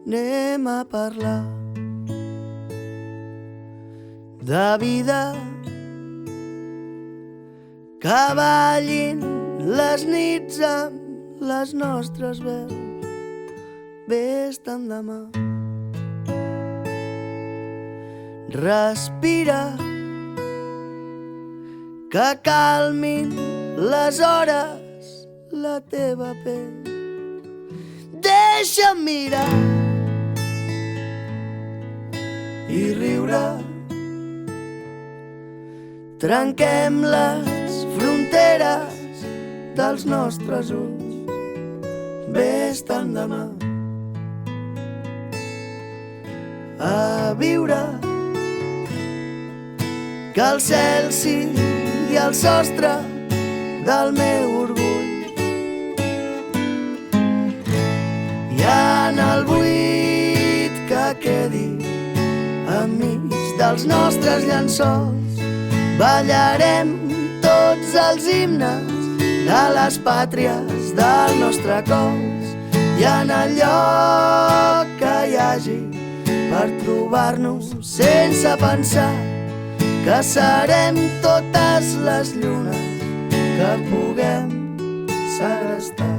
anem a parlar de vida, que ballin les nits amb les nostres veus. Vés-te'n demà, respira, que calmin les hores la teva pell. Deixa'm mirar i riure, trenquem les fronteres dels nostres ulls. Vés-te'n demà a viure, que el cel sigui el sostre del meu orgull. I en el buit que quedi enmig dels nostres llençols ballarem tots els himnes de les pàtries del nostre cos. I en el lloc que hi hagi per trobar-nos sense pensar que serem totes les llunes que puguem segrestar.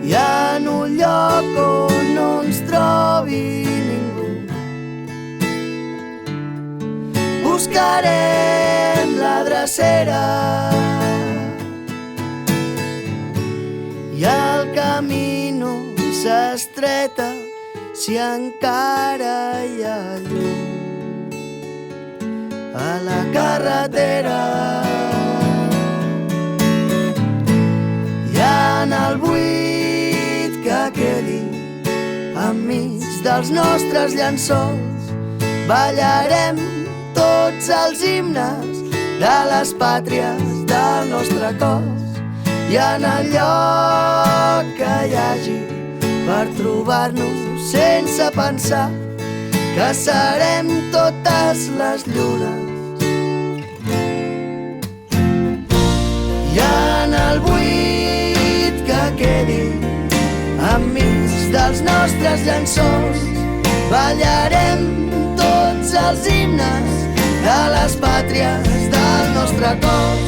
I en un lloc on no ens trobi ningú buscarem la drecera i el camí no s'estreta si encara hi ha llum a la carretera. I en el buit que quedi enmig dels nostres llençols ballarem tots els himnes de les pàtries del nostre cos. I en el lloc que hi hagi per trobar-nos sense pensar que serem totes les llunes. I en el buit que quedi enmig dels nostres llençols ballarem tots els himnes de les pàtries del nostre cos.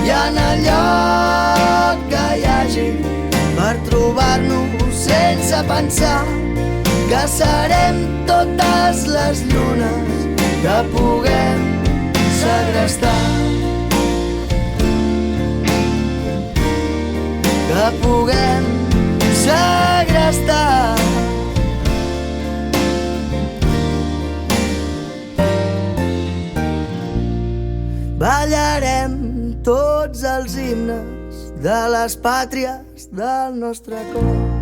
I en el lloc que hi hagi per trobar-nos sense pensar que serem totes les llunes que puguem segrestar. Que puguem segrestar. Ballarem tots els himnes de les pàtries del nostre cor.